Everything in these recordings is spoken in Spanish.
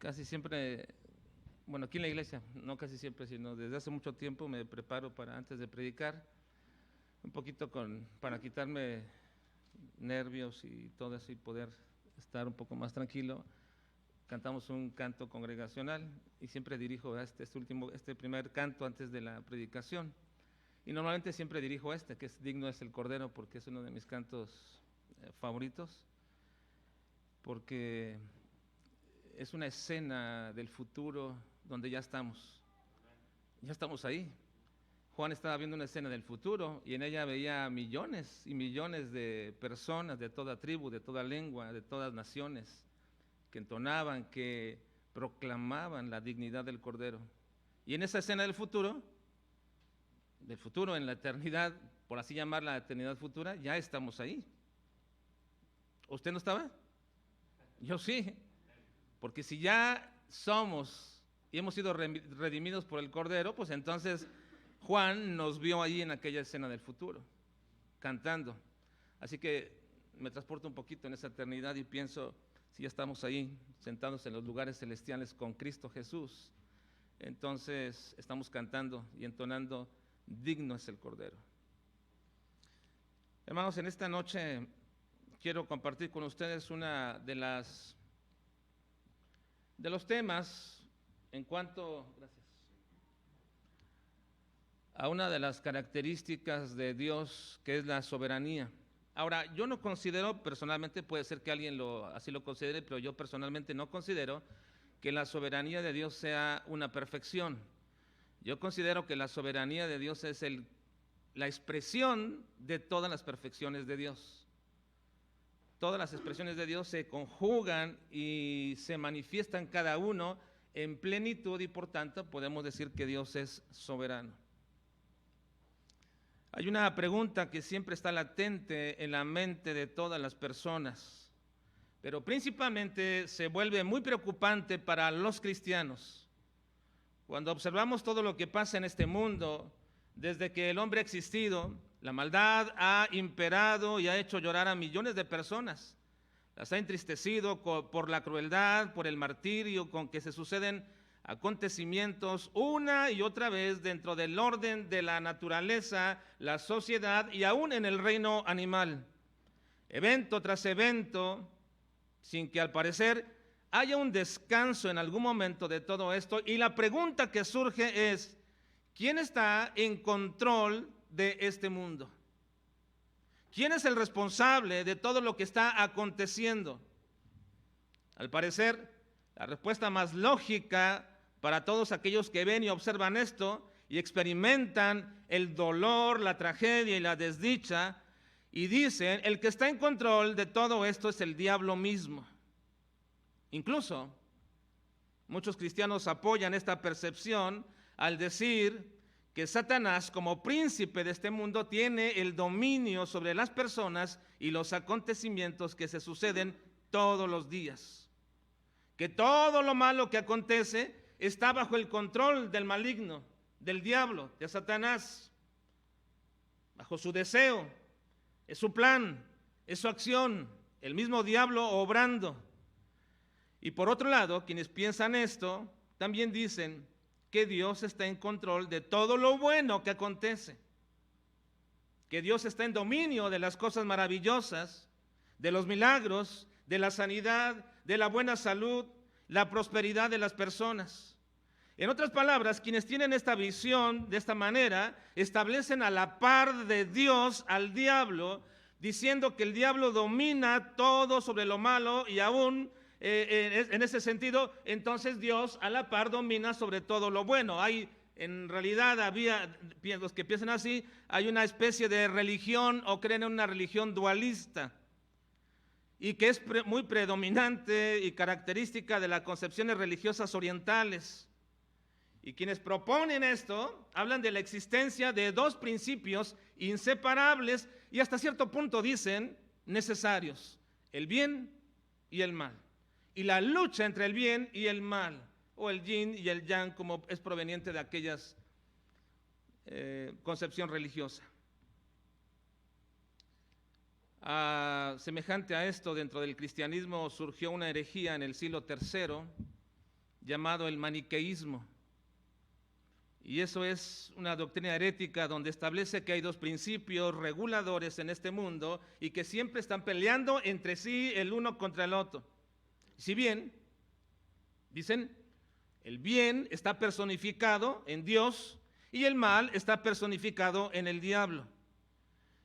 Casi siempre, bueno, aquí en la iglesia, no casi siempre, sino desde hace mucho tiempo me preparo para antes de predicar, un poquito para quitarme nervios y todo eso y poder estar un poco más tranquilo. Cantamos un canto congregacional y siempre dirijo este primer canto antes de la predicación. Y normalmente siempre dirijo que es Digno es el Cordero, porque es uno de mis cantos favoritos, porque es una escena del futuro donde ya estamos ahí. Juan estaba viendo una escena del futuro y en ella veía millones y millones de personas de toda tribu, de toda lengua, de todas naciones, que entonaban, que proclamaban la dignidad del Cordero. Y en esa escena del futuro, en la eternidad, por así llamar la eternidad futura, ya estamos ahí. ¿Usted no estaba? Yo sí, porque si ya somos y hemos sido redimidos por el Cordero, pues entonces Juan nos vio ahí en aquella escena del futuro, cantando. Así que me transporto un poquito en esa eternidad y pienso, si ya estamos ahí, sentados en los lugares celestiales con Cristo Jesús, entonces estamos cantando y entonando, digno es el Cordero. Hermanos, en esta noche quiero compartir con ustedes una de los temas en cuanto a una de las características de Dios, que es la soberanía. Ahora, yo no considero personalmente, puede ser que alguien así lo considere, pero yo personalmente no considero que la soberanía de Dios sea una perfección. Yo considero que la soberanía de Dios es la expresión de todas las perfecciones de Dios. Todas las expresiones de Dios se conjugan y se manifiestan cada uno en plenitud y por tanto podemos decir que Dios es soberano. Hay una pregunta que siempre está latente en la mente de todas las personas, pero principalmente se vuelve muy preocupante para los cristianos. Cuando observamos todo lo que pasa en este mundo, desde que el hombre ha existido, la maldad ha imperado y ha hecho llorar a millones de personas. Las ha entristecido por la crueldad, por el martirio con que se suceden acontecimientos una y otra vez dentro del orden de la naturaleza, la sociedad y aún en el reino animal. Evento tras evento, sin que al parecer haya un descanso en algún momento de todo esto. Y la pregunta que surge es, ¿quién está en control de este mundo? ¿Quién es el responsable de todo lo que está aconteciendo? Al parecer, la respuesta más lógica para todos aquellos que ven y observan esto y experimentan el dolor, la tragedia y la desdicha, y dicen, el que está en control de todo esto es el diablo mismo. Incluso, muchos cristianos apoyan esta percepción al decir que Satanás, como príncipe de este mundo, tiene el dominio sobre las personas y los acontecimientos que se suceden todos los días. Que todo lo malo que acontece está bajo el control del maligno, del diablo, de Satanás, bajo su deseo, es su plan, es su acción, el mismo diablo obrando. Y por otro lado, quienes piensan esto, también dicen que Dios está en control de todo lo bueno que acontece, que Dios está en dominio de las cosas maravillosas, de los milagros, de la sanidad, de la buena salud, la prosperidad de las personas. En otras palabras, quienes tienen esta visión de esta manera, establecen a la par de Dios al diablo, diciendo que el diablo domina todo sobre lo malo y aún en ese sentido, entonces Dios a la par domina sobre todo lo bueno. En realidad los que piensan así, hay una especie de religión o creen en una religión dualista y que es muy predominante y característica de las concepciones religiosas orientales. Y quienes proponen esto hablan de la existencia de dos principios inseparables y hasta cierto punto dicen necesarios: el bien y el mal. Y la lucha entre el bien y el mal, o el yin y el yang, como es proveniente de aquellas concepción religiosa. Semejante a esto, dentro del cristianismo surgió una herejía en el siglo III, llamado el maniqueísmo. Y eso es una doctrina herética donde establece que hay dos principios reguladores en este mundo y que siempre están peleando entre sí el uno contra el otro. Si bien, dicen, el bien está personificado en Dios y el mal está personificado en el diablo.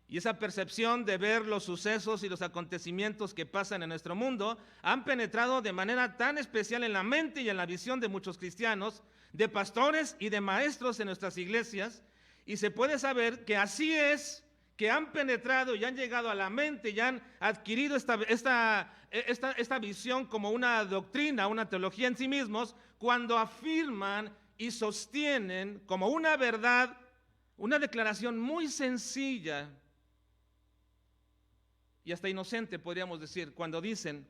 Y esa percepción de ver los sucesos y los acontecimientos que pasan en nuestro mundo han penetrado de manera tan especial en la mente y en la visión de muchos cristianos, de pastores y de maestros en nuestras iglesias, y se puede saber que así es, que han penetrado y han llegado a la mente y han adquirido esta visión como una doctrina, una teología en sí mismos, cuando afirman y sostienen como una verdad, una declaración muy sencilla y hasta inocente, podríamos decir, cuando dicen: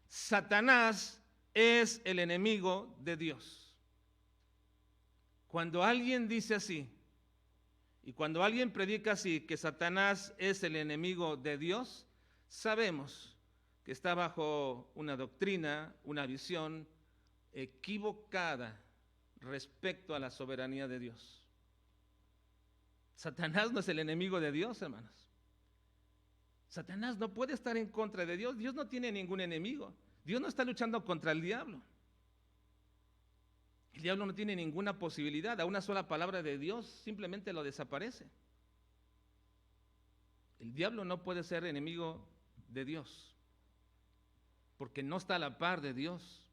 Satanás es el enemigo de Dios. Cuando alguien dice así, y cuando alguien predica así, que Satanás es el enemigo de Dios, sabemos que está bajo una doctrina, una visión equivocada respecto a la soberanía de Dios. Satanás no es el enemigo de Dios, hermanos. Satanás no puede estar en contra de Dios. Dios no tiene ningún enemigo. Dios no está luchando contra el diablo. El diablo no tiene ninguna posibilidad. A una sola palabra de Dios simplemente lo desaparece. El diablo no puede ser enemigo de Dios, porque no está a la par de Dios.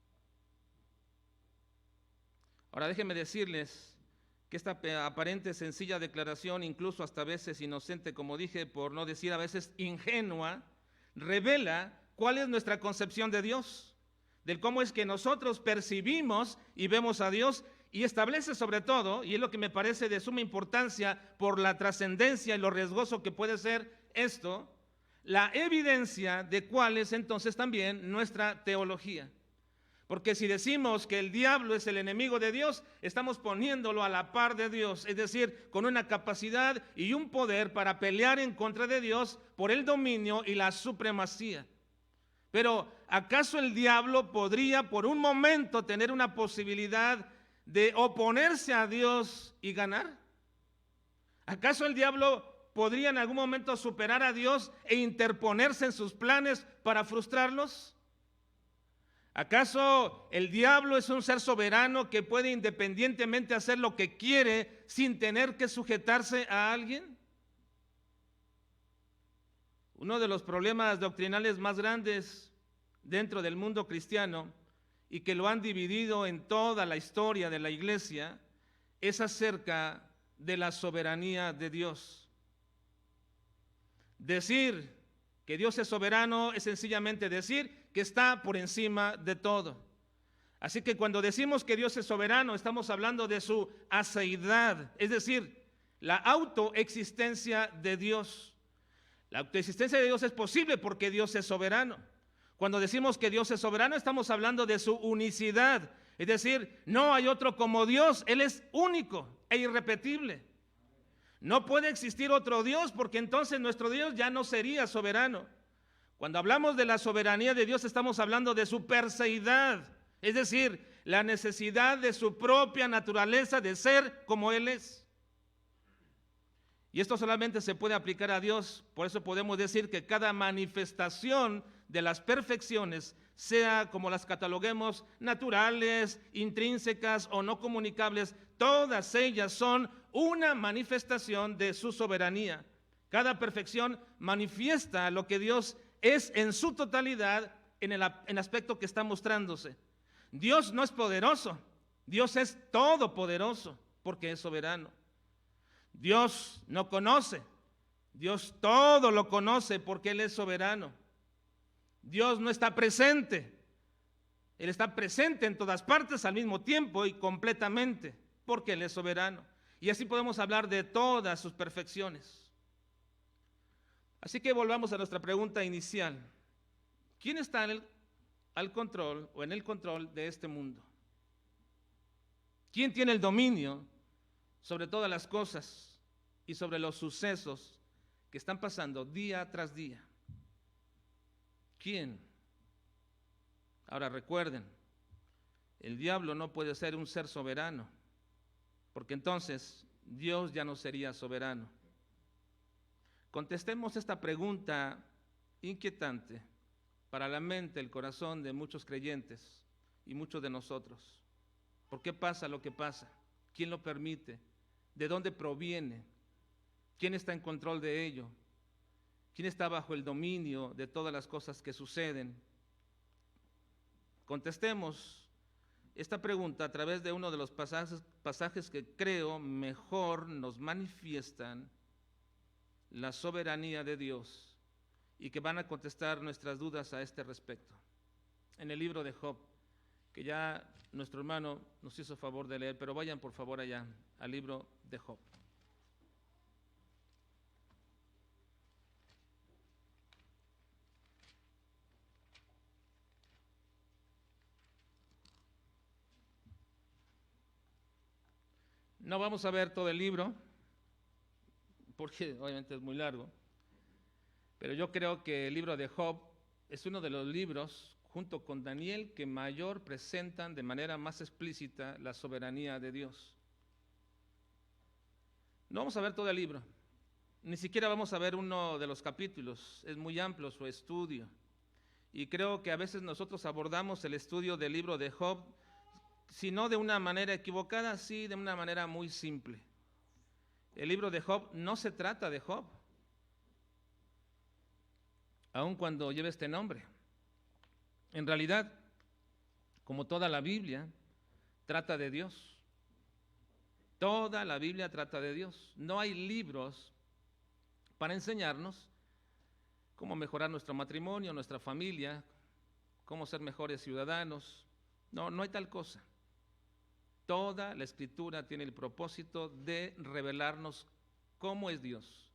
Ahora déjenme decirles que esta aparente sencilla declaración, incluso hasta a veces inocente, como dije, por no decir a veces ingenua, revela cuál es nuestra concepción de Dios, del cómo es que nosotros percibimos y vemos a Dios, y establece sobre todo, y es lo que me parece de suma importancia por la trascendencia y lo riesgoso que puede ser esto, la evidencia de cuál es entonces también nuestra teología. Porque si decimos que el diablo es el enemigo de Dios, estamos poniéndolo a la par de Dios, es decir, con una capacidad y un poder para pelear en contra de Dios por el dominio y la supremacía. Pero ¿acaso el diablo podría por un momento tener una posibilidad de oponerse a Dios y ganar? ¿Acaso el diablo podría en algún momento superar a Dios e interponerse en sus planes para frustrarlos? ¿Acaso el diablo es un ser soberano que puede independientemente hacer lo que quiere sin tener que sujetarse a alguien? Uno de los problemas doctrinales más grandes dentro del mundo cristiano y que lo han dividido en toda la historia de la iglesia es acerca de la soberanía de Dios. Decir que Dios es soberano es sencillamente decir que está por encima de todo. Así que cuando decimos que Dios es soberano, estamos hablando de su aseidad, es decir, la autoexistencia de Dios. La autoexistencia de Dios es posible porque Dios es soberano. Cuando decimos que Dios es soberano, estamos hablando de su unicidad, es decir, no hay otro como Dios, Él es único e irrepetible. No puede existir otro Dios porque entonces nuestro Dios ya no sería soberano. Cuando hablamos de la soberanía de Dios, estamos hablando de su perseidad, es decir, la necesidad de su propia naturaleza de ser como Él es. Y esto solamente se puede aplicar a Dios, por eso podemos decir que cada manifestación de las perfecciones, sea como las cataloguemos, naturales, intrínsecas o no comunicables, todas ellas son una manifestación de su soberanía. Cada perfección manifiesta lo que Dios es en su totalidad en el aspecto que está mostrándose. Dios no es poderoso, Dios es todopoderoso porque es soberano. Dios no conoce, Dios todo lo conoce porque Él es soberano. Dios no está presente, Él está presente en todas partes al mismo tiempo y completamente porque Él es soberano. Y así podemos hablar de todas sus perfecciones. Así que volvamos a nuestra pregunta inicial. ¿Quién está al control o en el control de este mundo? ¿Quién tiene el dominio sobre todas las cosas y sobre los sucesos que están pasando día tras día? ¿Quién? Ahora recuerden, El diablo no puede ser un ser soberano, porque entonces Dios ya no sería soberano. Contestemos esta pregunta inquietante para la mente, el corazón de muchos creyentes y muchos de nosotros. ¿Por qué pasa lo que pasa? ¿Quién lo permite? ¿De dónde proviene? ¿Quién está en control de ello? ¿Quién está bajo el dominio de todas las cosas que suceden? Contestemos esta pregunta a través de uno de los pasajes que creo mejor nos manifiestan la soberanía de Dios y que van a contestar nuestras dudas a este respecto. En el libro de Job, que ya nuestro hermano nos hizo favor de leer, pero vayan por favor allá al libro de Job. No vamos a ver todo el libro, porque obviamente es muy largo, pero yo creo que el libro de Job es uno de los libros, junto con Daniel, que mayor presentan de manera más explícita la soberanía de Dios. No vamos a ver todo el libro, ni siquiera vamos a ver uno de los capítulos, es muy amplio su estudio, y creo que a veces nosotros abordamos el estudio del libro de Job, si no de una manera equivocada, sí de una manera muy simple. El libro de Job no se trata de Job, aun cuando lleve este nombre. En realidad, como toda la Biblia, trata de Dios. Toda la Biblia trata de Dios. No hay libros para enseñarnos cómo mejorar nuestro matrimonio, nuestra familia, cómo ser mejores ciudadanos. No, no hay tal cosa. Toda la Escritura tiene el propósito de revelarnos cómo es Dios.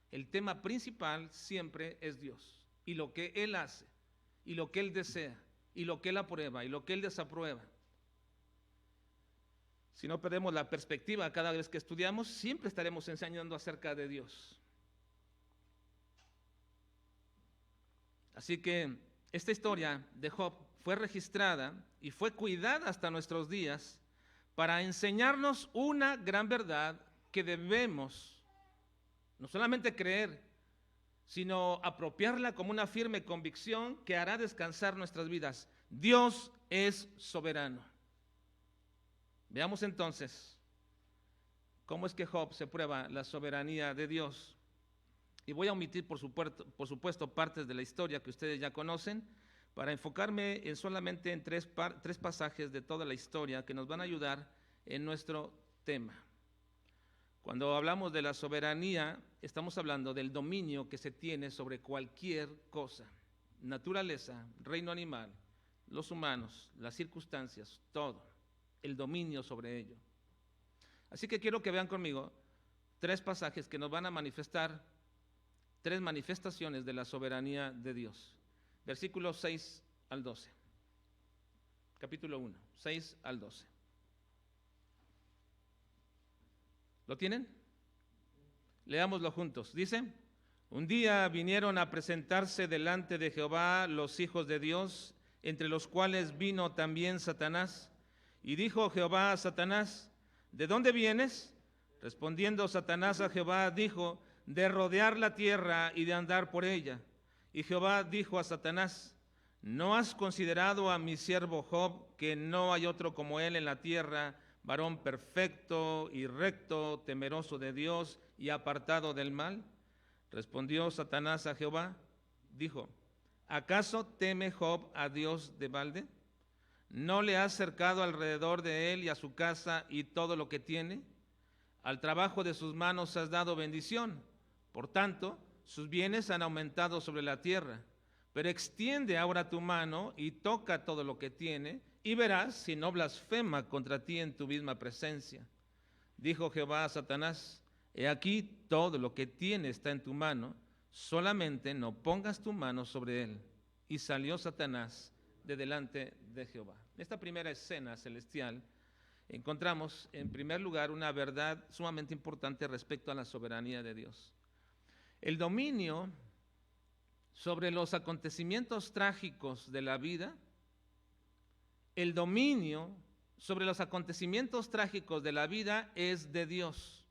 El tema principal siempre es Dios y lo que Él hace, y lo que Él desea, y lo que Él aprueba, y lo que Él desaprueba. Si no perdemos la perspectiva cada vez que estudiamos, siempre estaremos enseñando acerca de Dios. Así que esta historia de Job fue registrada y fue cuidada hasta nuestros días para enseñarnos una gran verdad que debemos no solamente creer, sino apropiarla como una firme convicción que hará descansar nuestras vidas. Dios es soberano. Veamos entonces cómo es que Job se prueba la soberanía de Dios. Y voy a omitir, por supuesto, partes de la historia que ustedes ya conocen, para enfocarme solamente en tres pasajes de toda la historia que nos van a ayudar en nuestro tema. Cuando hablamos de la soberanía, estamos hablando del dominio que se tiene sobre cualquier cosa, naturaleza, reino animal, los humanos, las circunstancias, todo, el dominio sobre ello. Así que quiero que vean conmigo tres pasajes que nos van a manifestar tres manifestaciones de la soberanía de Dios. Versículos 6 al 12. Capítulo 1, 6 al 12. ¿Lo tienen? Leámoslo juntos. Dice: un día vinieron a presentarse delante de Jehová los hijos de Dios, entre los cuales vino también Satanás. Y dijo Jehová a Satanás: ¿de dónde vienes? Respondiendo Satanás a Jehová, dijo: de rodear la tierra y de andar por ella. Y Jehová dijo a Satanás: ¿no has considerado a mi siervo Job, que no hay otro como él en la tierra, varón perfecto y recto, temeroso de Dios y apartado del mal? Respondió Satanás a Jehová, dijo: ¿acaso teme Job a Dios de balde? ¿No le has cercado alrededor de él y a su casa y todo lo que tiene? Al trabajo de sus manos has dado bendición. Por tanto, sus bienes han aumentado sobre la tierra. Pero extiende ahora tu mano y toca todo lo que tiene, y verás si no blasfema contra ti en tu misma presencia. Dijo Jehová a Satanás: he aquí todo lo que tiene está en tu mano, solamente no pongas tu mano sobre él. Y salió Satanás de delante de Jehová. En esta primera escena celestial encontramos, en primer lugar, una verdad sumamente importante respecto a la soberanía de Dios. El dominio sobre los acontecimientos trágicos de la vida el dominio sobre los acontecimientos trágicos de la vida es de Dios,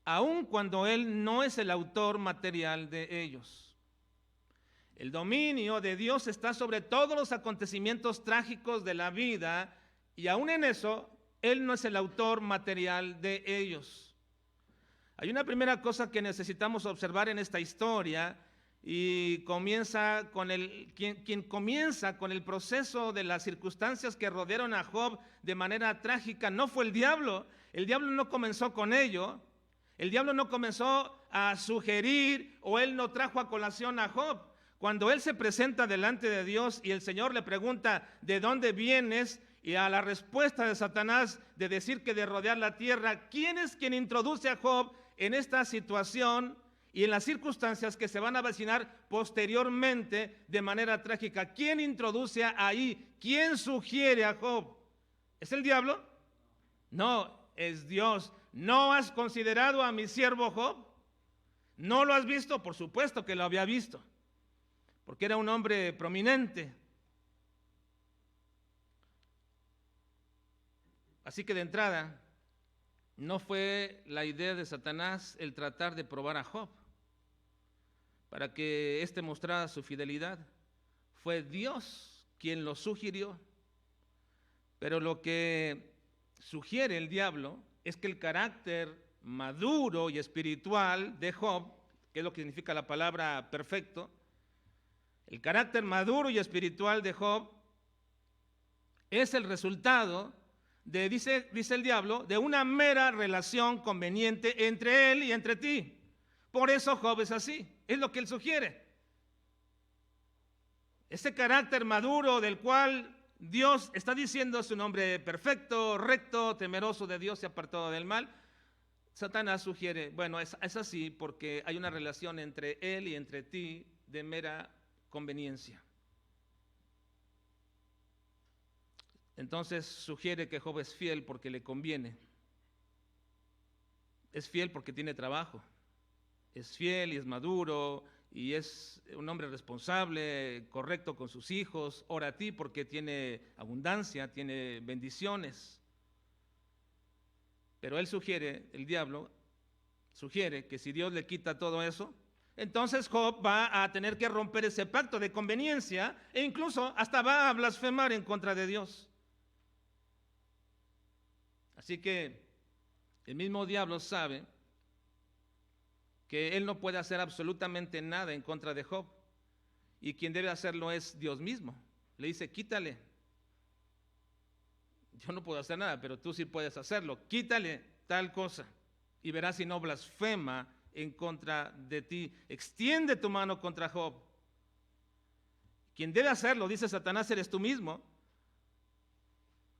aun cuando Él no es el autor material de ellos. El dominio de Dios está sobre todos los acontecimientos trágicos de la vida y aun en eso, Él no es el autor material de ellos. Hay una primera cosa que necesitamos observar en esta historia y comienza con quien comienza con el proceso de las circunstancias que rodearon a Job de manera trágica no fue el diablo no comenzó con ello, el diablo no comenzó a sugerir o él no trajo a colación a Job. Cuando él se presenta delante de Dios y el Señor le pregunta ¿de dónde vienes? Y a la respuesta de Satanás de decir que de rodear la tierra, ¿quién es quien introduce a Job en esta situación y en las circunstancias que se van a avecinar posteriormente de manera trágica? ¿Quién introduce ahí? ¿Quién sugiere a Job? ¿Es el diablo? No, es Dios. ¿No has considerado a mi siervo Job? ¿No lo has visto? Por supuesto que lo había visto, porque era un hombre prominente. Así que de entrada, no fue la idea de Satanás el tratar de probar a Job para que éste mostrara su fidelidad. Fue Dios quien lo sugirió. Pero lo que sugiere el diablo es que el carácter maduro y espiritual de Job, que es lo que significa la palabra perfecto, el carácter maduro y espiritual de Job es el resultado de, dice el diablo, de una mera relación conveniente entre él y entre ti. Por eso Job es así, es lo que él sugiere. Ese carácter maduro del cual Dios está diciendo es un hombre perfecto, recto, temeroso de Dios y apartado del mal. Satanás sugiere, bueno, es así porque hay una relación entre él y entre ti de mera conveniencia. Entonces sugiere que Job es fiel porque le conviene. Es fiel porque tiene trabajo. Es fiel y es maduro y es un hombre responsable, correcto con sus hijos. Ora a ti porque tiene abundancia, tiene bendiciones. Pero él sugiere, el diablo sugiere que si Dios le quita todo eso, entonces Job va a tener que romper ese pacto de conveniencia e incluso hasta va a blasfemar en contra de Dios. Así que el mismo diablo sabe que él no puede hacer absolutamente nada en contra de Job y quien debe hacerlo es Dios mismo. Le dice, quítale. Yo no puedo hacer nada, pero tú sí puedes hacerlo. Quítale tal cosa y verás si no blasfema en contra de ti. Extiende tu mano contra Job. Quien debe hacerlo, dice Satanás, eres tú mismo.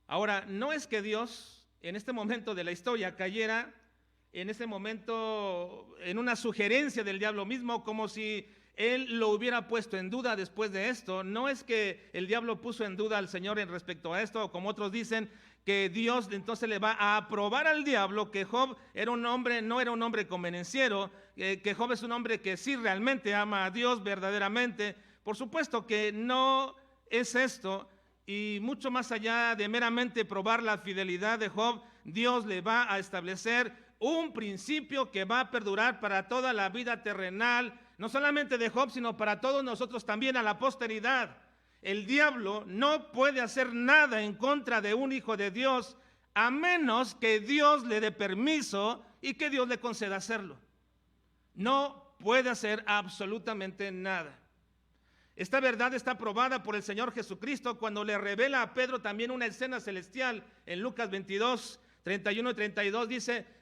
Ahora, no es que Dios en este momento de la historia cayera en ese momento en una sugerencia del diablo mismo, como si él lo hubiera puesto en duda después de esto. No es que el diablo puso en duda al Señor en respecto a esto, o como otros dicen, que Dios entonces le va a aprobar al diablo que Job era un hombre, no era un hombre convenenciero, que Job es un hombre que sí realmente ama a Dios verdaderamente. Por supuesto que no es esto. Y mucho más allá de meramente probar la fidelidad de Job, Dios le va a establecer un principio que va a perdurar para toda la vida terrenal, no solamente de Job, sino para todos nosotros también a la posteridad. El diablo no puede hacer nada en contra de un hijo de Dios, a menos que Dios le dé permiso y que Dios le conceda hacerlo. No puede hacer absolutamente nada. Esta verdad está probada por el Señor Jesucristo cuando le revela a Pedro también una escena celestial. En Lucas 22, 31 y 32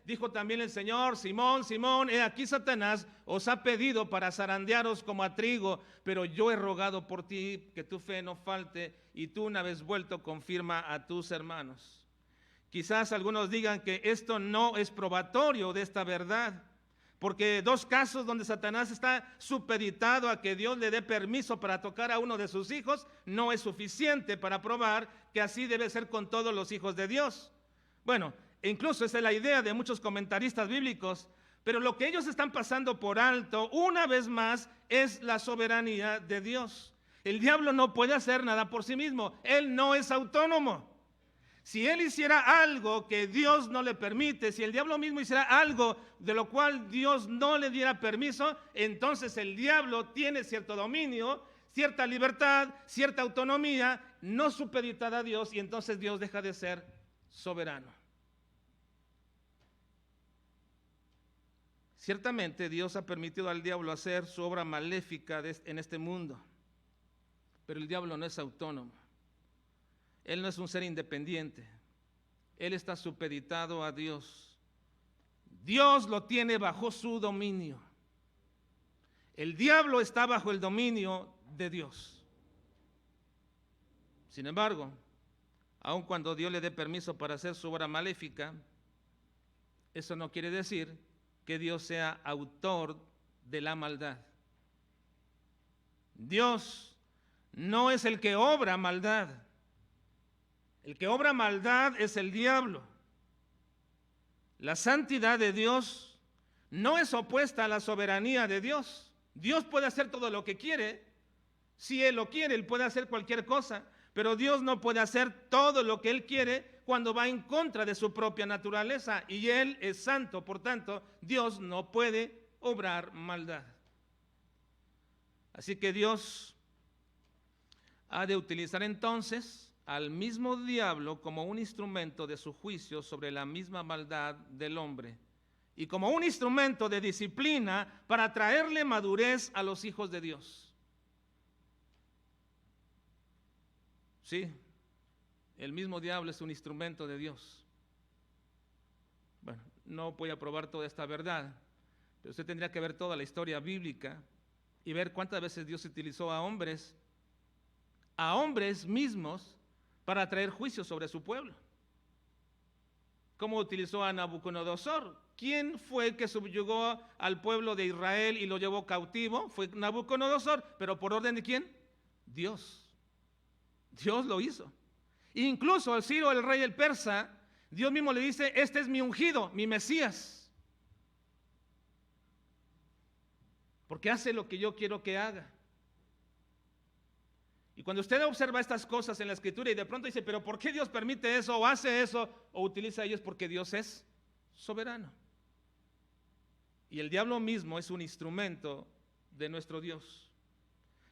dijo también el Señor, Simón, Simón, he aquí Satanás os ha pedido para zarandearos como a trigo, pero yo he rogado por ti que tu fe no falte y tú una vez vuelto confirma a tus hermanos. Quizás algunos digan que esto no es probatorio de esta verdad, porque dos casos donde Satanás está supeditado a que Dios le dé permiso para tocar a uno de sus hijos no es suficiente para probar que así debe ser con todos los hijos de Dios. Bueno, incluso esa es la idea de muchos comentaristas bíblicos, pero lo que ellos están pasando por alto una vez más es la soberanía de Dios. El diablo no puede hacer nada por sí mismo. Él no es autónomo. Si él hiciera algo que Dios no le permite, si el diablo mismo hiciera algo de lo cual Dios no le diera permiso, entonces el diablo tiene cierto dominio, cierta libertad, cierta autonomía, no supeditada a Dios, y entonces Dios deja de ser soberano. Ciertamente Dios ha permitido al diablo hacer su obra maléfica en este mundo, pero el diablo no es autónomo. Él no es un ser independiente. Él está supeditado a Dios. Dios lo tiene bajo su dominio. El diablo está bajo el dominio de Dios. Sin embargo, aun cuando Dios le dé permiso para hacer su obra maléfica, eso no quiere decir que Dios sea autor de la maldad. Dios no es el que obra maldad. El que obra maldad es el diablo. La santidad de Dios no es opuesta a la soberanía de Dios. Dios puede hacer todo lo que quiere. Si Él lo quiere, Él puede hacer cualquier cosa. Pero Dios no puede hacer todo lo que Él quiere cuando va en contra de su propia naturaleza. Y Él es santo, por tanto, Dios no puede obrar maldad. Así que Dios ha de utilizar entonces al mismo diablo como un instrumento de su juicio sobre la misma maldad del hombre y como un instrumento de disciplina para traerle madurez a los hijos de Dios. Sí, el mismo diablo es un instrumento de Dios. Bueno, no voy a probar toda esta verdad, pero usted tendría que ver toda la historia bíblica y ver cuántas veces Dios utilizó a hombres mismos para traer juicio sobre su pueblo. ¿Cómo utilizó a Nabucodonosor? ¿Quién fue el que subyugó al pueblo de Israel y lo llevó cautivo? Fue Nabucodonosor, pero ¿por orden de quién? Dios. Dios lo hizo. Incluso al Ciro, el rey el persa, Dios mismo le dice: este es mi ungido, mi Mesías, porque hace lo que yo quiero que haga. Y cuando usted observa estas cosas en la Escritura y de pronto dice: pero ¿por qué Dios permite eso o hace eso o utiliza ellos? Porque Dios es soberano. Y el diablo mismo es un instrumento de nuestro Dios.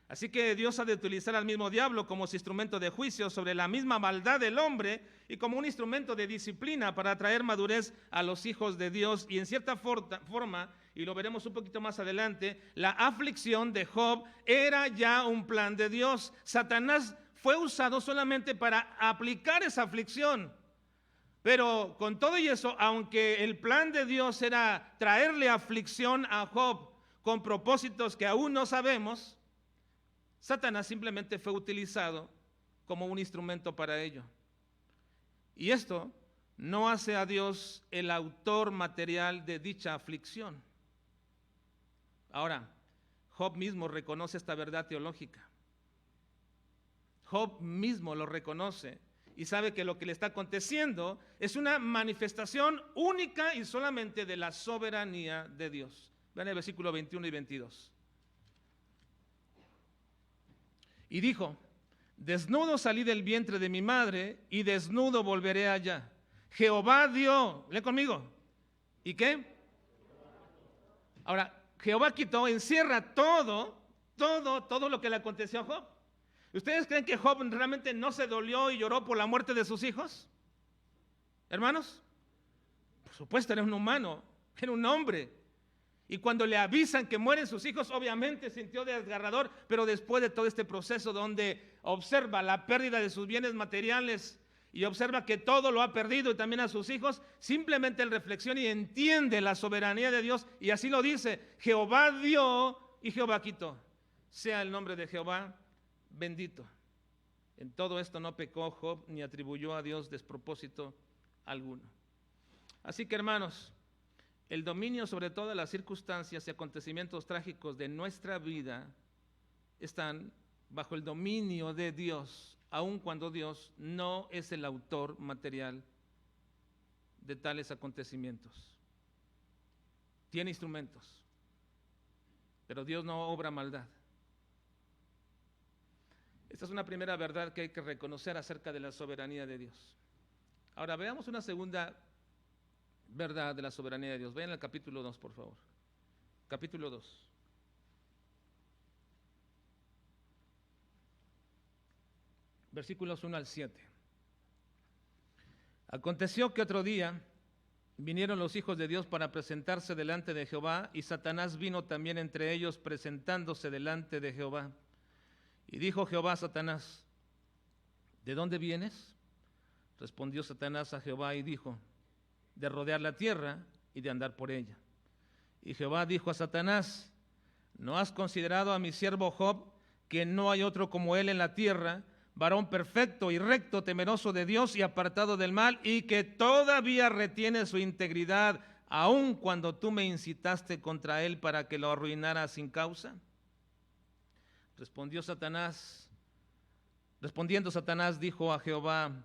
Así que Dios ha de utilizar al mismo diablo como su instrumento de juicio sobre la misma maldad del hombre y como un instrumento de disciplina para traer madurez a los hijos de Dios. Y en cierta forma, y lo veremos un poquito más adelante, la aflicción de Job era ya un plan de Dios. Satanás fue usado solamente para aplicar esa aflicción. Pero con todo y eso, aunque el plan de Dios era traerle aflicción a Job con propósitos que aún no sabemos, Satanás simplemente fue utilizado como un instrumento para ello. Y esto no hace a Dios el autor material de dicha aflicción. Ahora, Job mismo reconoce esta verdad teológica. Job mismo lo reconoce y sabe que lo que le está aconteciendo es una manifestación única y solamente de la soberanía de Dios. Vean el versículo 21 y 22. Y dijo: desnudo salí del vientre de mi madre y desnudo volveré allá. Jehová dio, lee conmigo, ¿y qué? Ahora, Jehová quitó, encierra todo lo que le aconteció a Job. ¿Ustedes creen que Job realmente no se dolió y lloró por la muerte de sus hijos? Hermanos, por supuesto, era un humano, era un hombre. Y cuando le avisan que mueren sus hijos, obviamente sintió desgarrador, pero después de todo este proceso donde observa la pérdida de sus bienes materiales y observa que todo lo ha perdido y también a sus hijos, simplemente él reflexiona y entiende la soberanía de Dios y así lo dice: Jehová dio y Jehová quitó. Sea el nombre de Jehová bendito. En todo esto no pecó Job ni atribuyó a Dios despropósito alguno. Así que, hermanos, el dominio sobre todas las circunstancias y acontecimientos trágicos de nuestra vida están bajo el dominio de Dios, aun cuando Dios no es el autor material de tales acontecimientos. Tiene instrumentos, pero Dios no obra maldad. Esta es una primera verdad que hay que reconocer acerca de la soberanía de Dios. Ahora veamos una segunda verdad de la soberanía de Dios. Vayan al capítulo 2, por favor. Capítulo 2. Versículos 1 al 7. Aconteció que otro día vinieron los hijos de Dios para presentarse delante de Jehová, y Satanás vino también entre ellos presentándose delante de Jehová. Y dijo Jehová a Satanás: ¿de dónde vienes? Respondió Satanás a Jehová y dijo: de rodear la tierra y de andar por ella. Y Jehová dijo a Satanás: ¿no has considerado a mi siervo Job, que no hay otro como él en la tierra, varón perfecto y recto, temeroso de Dios y apartado del mal, y que todavía retiene su integridad, aun cuando tú me incitaste contra él para que lo arruinara sin causa? Respondiendo Satanás dijo a Jehová: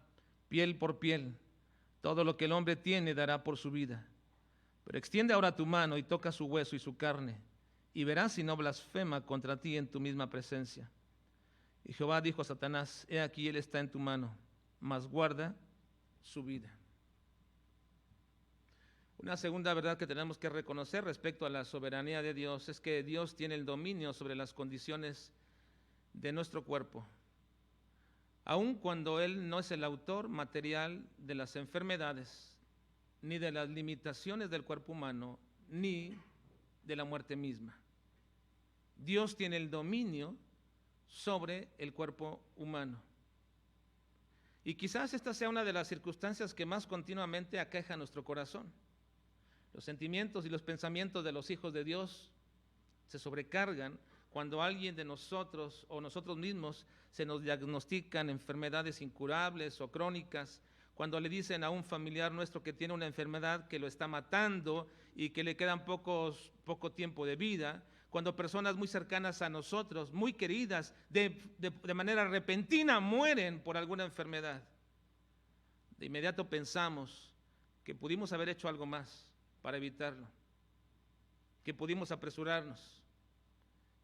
piel por piel, todo lo que el hombre tiene dará por su vida. Pero extiende ahora tu mano y toca su hueso y su carne, y verás si no blasfema contra ti en tu misma presencia. Y Jehová dijo a Satanás: he aquí, él está en tu mano, mas guarda su vida. Una segunda verdad que tenemos que reconocer respecto a la soberanía de Dios es que Dios tiene el dominio sobre las condiciones de nuestro cuerpo, aun cuando Él no es el autor material de las enfermedades, ni de las limitaciones del cuerpo humano, ni de la muerte misma. Dios tiene el dominio sobre el cuerpo humano. Y quizás esta sea una de las circunstancias que más continuamente aqueja nuestro corazón. Los sentimientos y los pensamientos de los hijos de Dios se sobrecargan cuando alguien de nosotros o nosotros mismos se nos diagnostican enfermedades incurables o crónicas, cuando le dicen a un familiar nuestro que tiene una enfermedad que lo está matando y que le quedan poco tiempo de vida, cuando personas muy cercanas a nosotros, muy queridas, de manera repentina mueren por alguna enfermedad. De inmediato pensamos que pudimos haber hecho algo más para evitarlo, que pudimos apresurarnos,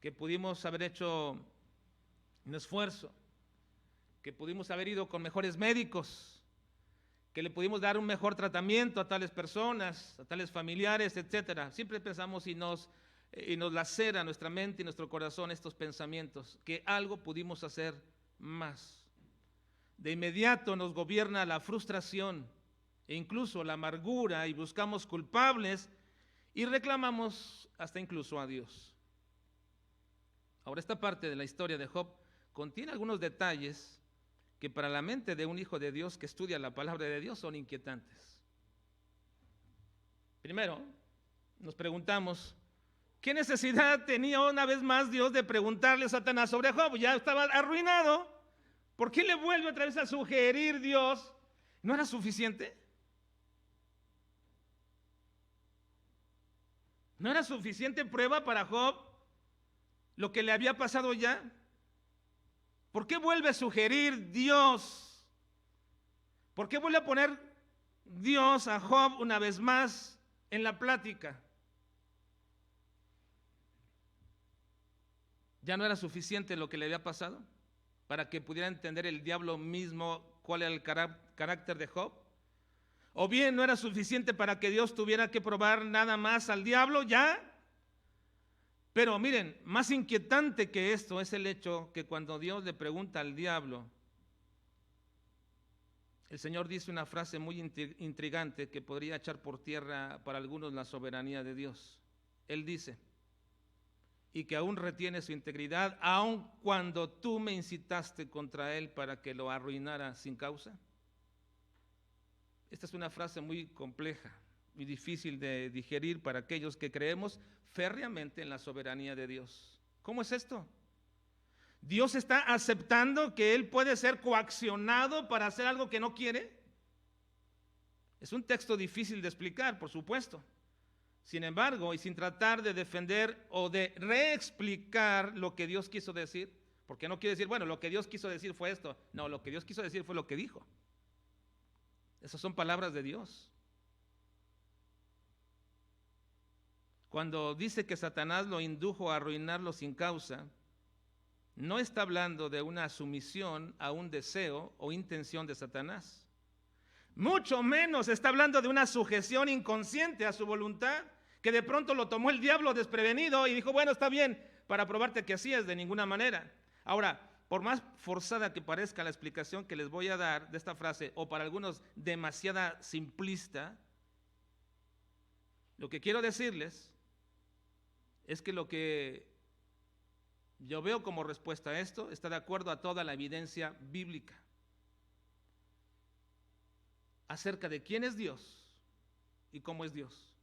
que pudimos haber hecho un esfuerzo, que pudimos haber ido con mejores médicos, que le pudimos dar un mejor tratamiento a tales personas, a tales familiares, etcétera. Siempre pensamos y nos lacera nuestra mente y nuestro corazón estos pensamientos, que algo pudimos hacer más. De inmediato nos gobierna la frustración e incluso la amargura, y buscamos culpables y reclamamos hasta incluso a Dios. Ahora, esta parte de la historia de Job contiene algunos detalles que para la mente de un hijo de Dios que estudia la palabra de Dios son inquietantes. Primero, nos preguntamos: ¿qué necesidad tenía una vez más Dios de preguntarle a Satanás sobre Job? Ya estaba arruinado. ¿Por qué le vuelve otra vez a sugerir Dios? ¿No era suficiente? ¿No era suficiente prueba para Job lo que le había pasado ya? ¿Por qué vuelve a sugerir Dios? ¿Por qué vuelve a poner Dios a Job una vez más en la plática? ¿Ya no era suficiente lo que le había pasado para que pudiera entender el diablo mismo cuál era el carácter de Job? ¿O bien no era suficiente para que Dios tuviera que probar nada más al diablo ya? Pero miren, más inquietante que esto es el hecho que cuando Dios le pregunta al diablo, el Señor dice una frase muy intrigante que podría echar por tierra para algunos la soberanía de Dios. Él dice: y que aún retiene su integridad, aun cuando tú me incitaste contra él para que lo arruinara sin causa. Esta es una frase muy compleja, muy difícil de digerir para aquellos que creemos férreamente en la soberanía de Dios. ¿Cómo es esto? ¿Dios está aceptando que él puede ser coaccionado para hacer algo que no quiere? Es un texto difícil de explicar, por supuesto. Sin embargo, y sin tratar de defender o de reexplicar lo que Dios quiso decir, porque no quiere decir, bueno, lo que Dios quiso decir fue esto. No, lo que Dios quiso decir fue lo que dijo. Esas son palabras de Dios. Cuando dice que Satanás lo indujo a arruinarlo sin causa, no está hablando de una sumisión a un deseo o intención de Satanás. Mucho menos está hablando de una sujeción inconsciente a su voluntad, que de pronto lo tomó el diablo desprevenido y dijo, bueno, está bien, para probarte que así es, de ninguna manera. Ahora, por más forzada que parezca la explicación que les voy a dar de esta frase, o para algunos demasiada simplista, lo que quiero decirles es que lo que yo veo como respuesta a esto está de acuerdo a toda la evidencia bíblica acerca de quién es Dios y cómo es Dios.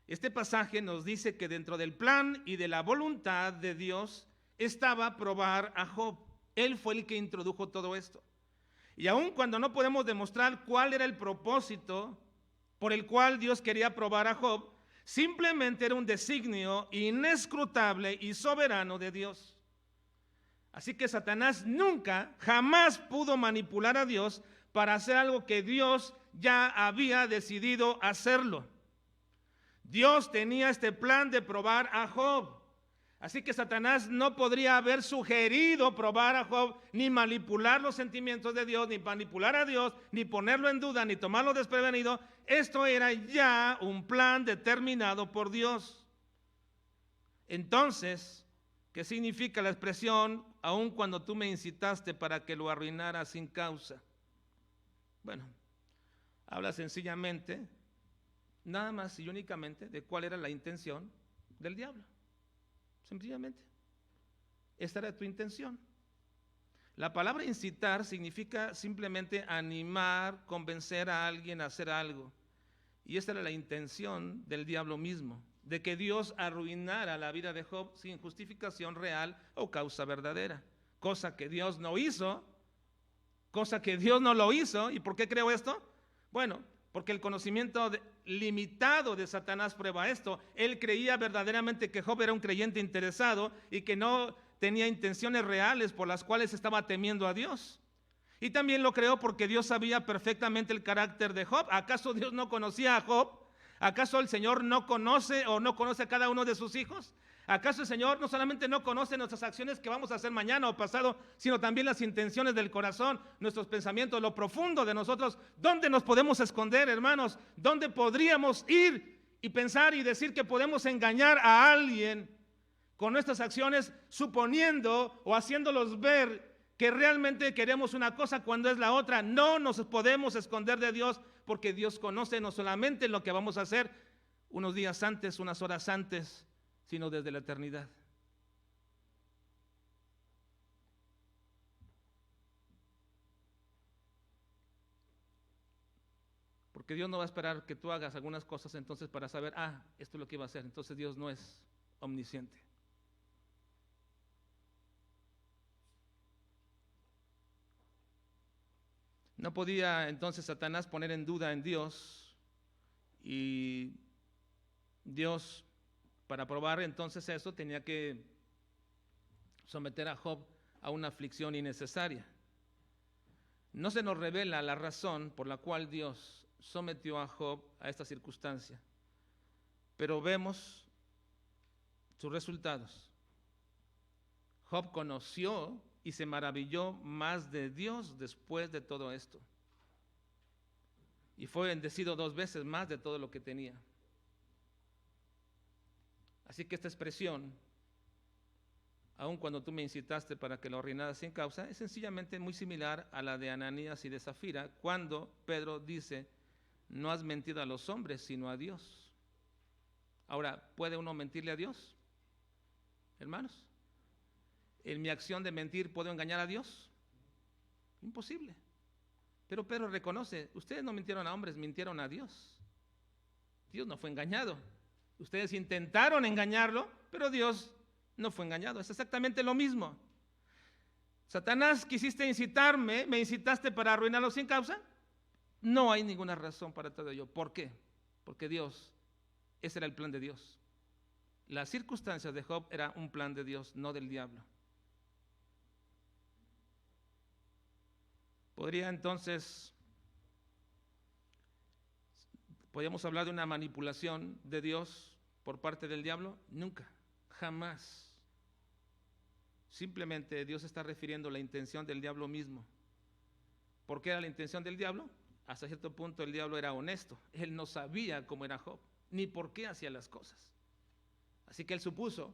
Este pasaje nos dice que dentro del plan y de la voluntad de Dios estaba probar a Job. Él fue el que introdujo todo esto. Y aun cuando no podemos demostrar cuál era el propósito por el cual Dios quería probar a Job, simplemente era un designio inescrutable y soberano de Dios. Así que Satanás nunca, jamás pudo manipular a Dios para hacer algo que Dios ya había decidido hacerlo. Dios tenía este plan de probar a Job. Así que Satanás no podría haber sugerido probar a Job, ni manipular los sentimientos de Dios, ni manipular a Dios, ni ponerlo en duda, ni tomarlo desprevenido. Esto era ya un plan determinado por Dios. Entonces, ¿qué significa la expresión, aun cuando tú me incitaste para que lo arruinara sin causa? Bueno, habla sencillamente, nada más y únicamente, de cuál era la intención del diablo. Sencillamente, esta era tu intención. La palabra incitar significa simplemente animar, convencer a alguien a hacer algo. Y esta era la intención del diablo mismo, de que Dios arruinara la vida de Job sin justificación real o causa verdadera. Cosa que Dios no hizo, cosa que Dios no lo hizo. ¿Y por qué creo esto? Bueno, porque el conocimiento limitado de Satanás prueba esto. Él creía verdaderamente que Job era un creyente interesado y que no tenía intenciones reales por las cuales estaba temiendo a Dios. Y también lo creó porque Dios sabía perfectamente el carácter de Job. ¿Acaso Dios no conocía a Job? ¿Acaso el Señor no conoce o no conoce a cada uno de sus hijos? ¿Acaso el Señor no solamente no conoce nuestras acciones que vamos a hacer mañana o pasado, sino también las intenciones del corazón, nuestros pensamientos, lo profundo de nosotros? ¿Dónde nos podemos esconder, hermanos? ¿Dónde podríamos ir y pensar y decir que podemos engañar a alguien con nuestras acciones, suponiendo o haciéndolos ver que realmente queremos una cosa cuando es la otra? No nos podemos esconder de Dios, porque Dios conoce no solamente lo que vamos a hacer unos días antes, unas horas antes, sino desde la eternidad. Porque Dios no va a esperar que tú hagas algunas cosas entonces para saber, esto es lo que iba a hacer. Entonces Dios no es omnisciente. No podía entonces Satanás poner en duda en Dios, y Dios, para probar entonces eso, tenía que someter a Job a una aflicción innecesaria. No se nos revela la razón por la cual Dios sometió a Job a esta circunstancia, pero vemos sus resultados. Job conoció y se maravilló más de Dios después de todo esto, y fue bendecido 2 veces más de todo lo que tenía. Así que esta expresión, aun cuando tú me incitaste para que lo arruinara sin causa, es sencillamente muy similar a la de Ananías y de Zafira, cuando Pedro dice, no has mentido a los hombres, sino a Dios. Ahora, ¿puede uno mentirle a Dios, hermanos? ¿En mi acción de mentir puedo engañar a Dios? Imposible. Pero Pedro reconoce, ustedes no mintieron a hombres, mintieron a Dios. Dios no fue engañado. Ustedes intentaron engañarlo, pero Dios no fue engañado. Es exactamente lo mismo. Satanás, quisiste incitarme, me incitaste para arruinarlo sin causa. No hay ninguna razón para todo ello. ¿Por qué? Porque Dios, ese era el plan de Dios. Las circunstancias de Job era un plan de Dios, no del diablo. Podría entonces, ¿podríamos hablar de una manipulación de Dios por parte del diablo? Nunca, jamás. simplemente Dios está refiriendo la intención del diablo mismo. ¿Por qué era la intención del diablo? Hasta cierto punto el diablo era honesto. Él no sabía cómo era Job, ni por qué hacía las cosas. Así que él supuso,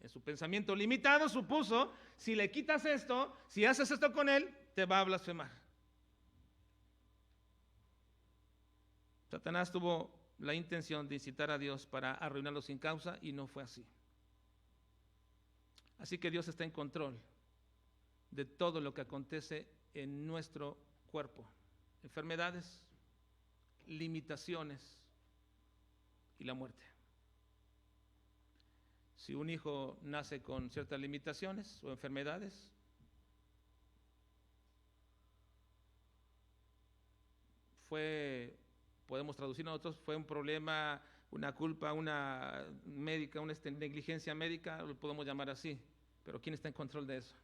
en su pensamiento limitado, supuso, si le quitas esto, si haces esto con él, te va a blasfemar. Satanás tuvo la intención de incitar a Dios para arruinarlo sin causa y no fue así. Así que Dios está en control de todo lo que acontece en nuestro cuerpo. Enfermedades, limitaciones y la muerte. Si un hijo nace con ciertas limitaciones o enfermedades, podemos traducir nosotros, fue un problema, una culpa, una médica, una negligencia médica, lo podemos llamar así. Pero ¿quién está en control de eso?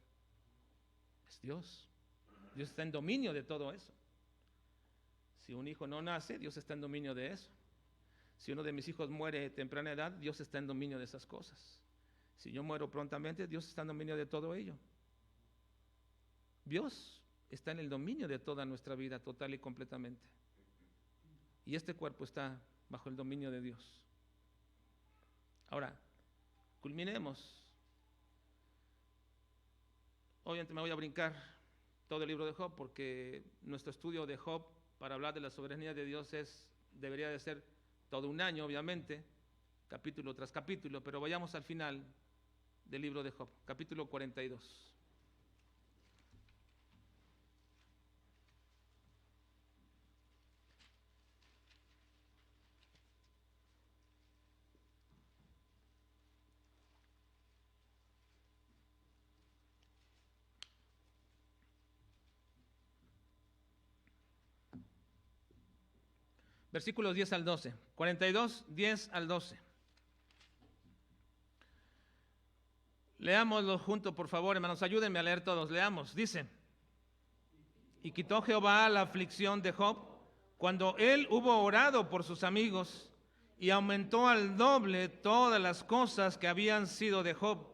Es Dios. Dios está en dominio de todo eso. Si un hijo no nace, Dios está en dominio de eso. Si uno de mis hijos muere a temprana edad, Dios está en dominio de esas cosas. Si yo muero prontamente, Dios está en dominio de todo ello. Dios está en el dominio de toda nuestra vida, total y completamente. Y este cuerpo está bajo el dominio de Dios. Ahora, culminemos. Obviamente me voy a brincar todo el libro de Job, porque nuestro estudio de Job para hablar de la soberanía de Dios debería de ser todo un año, obviamente, capítulo tras capítulo, pero vayamos al final del libro de Job, capítulo 42. Versículos 10 al 12. 42, 10 al 12. Leámoslo juntos, por favor, hermanos. Ayúdenme a leer todos. Leamos. Dice: y quitó Jehová la aflicción de Job cuando él hubo orado por sus amigos, y aumentó al doble todas las cosas que habían sido de Job.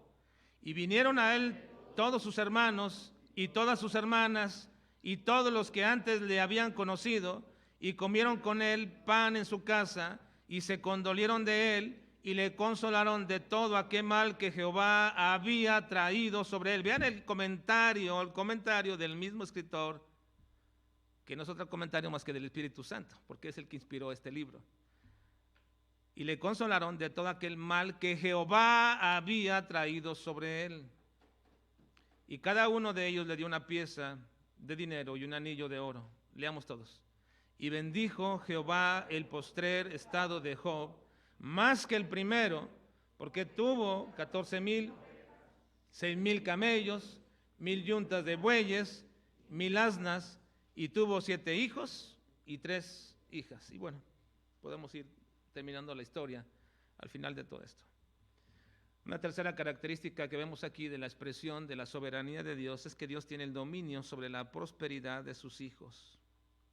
Y vinieron a él todos sus hermanos y todas sus hermanas y todos los que antes le habían conocido, y comieron con él pan en su casa, y se condolieron de él, y le consolaron de todo aquel mal que Jehová había traído sobre él. Vean el comentario del mismo escritor, que no es otro comentario más que del Espíritu Santo, porque es el que inspiró este libro. Y le consolaron de todo aquel mal que Jehová había traído sobre él. Y cada uno de ellos le dio una pieza de dinero y un anillo de oro. Leamos todos. Y bendijo Jehová el postrer estado de Job más que el primero, porque tuvo 14,000, 6,000 camellos, 1,000 yuntas de bueyes, 1,000 asnas, y tuvo 7 hijos y 3 hijas. Y bueno, podemos ir terminando la historia al final de todo esto. Una tercera característica que vemos aquí de la expresión de la soberanía de Dios es que Dios tiene el dominio sobre la prosperidad de sus hijos,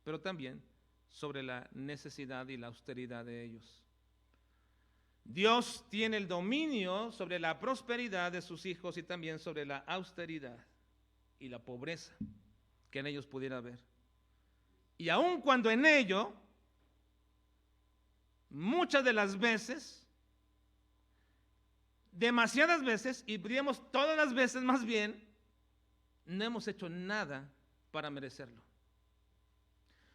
pero también sobre la necesidad y la austeridad de ellos. Dios tiene el dominio sobre la prosperidad de sus hijos y también sobre la austeridad y la pobreza que en ellos pudiera haber. Y aun cuando en ello, muchas de las veces, demasiadas veces, y diríamos todas las veces más bien, no hemos hecho nada para merecerlo.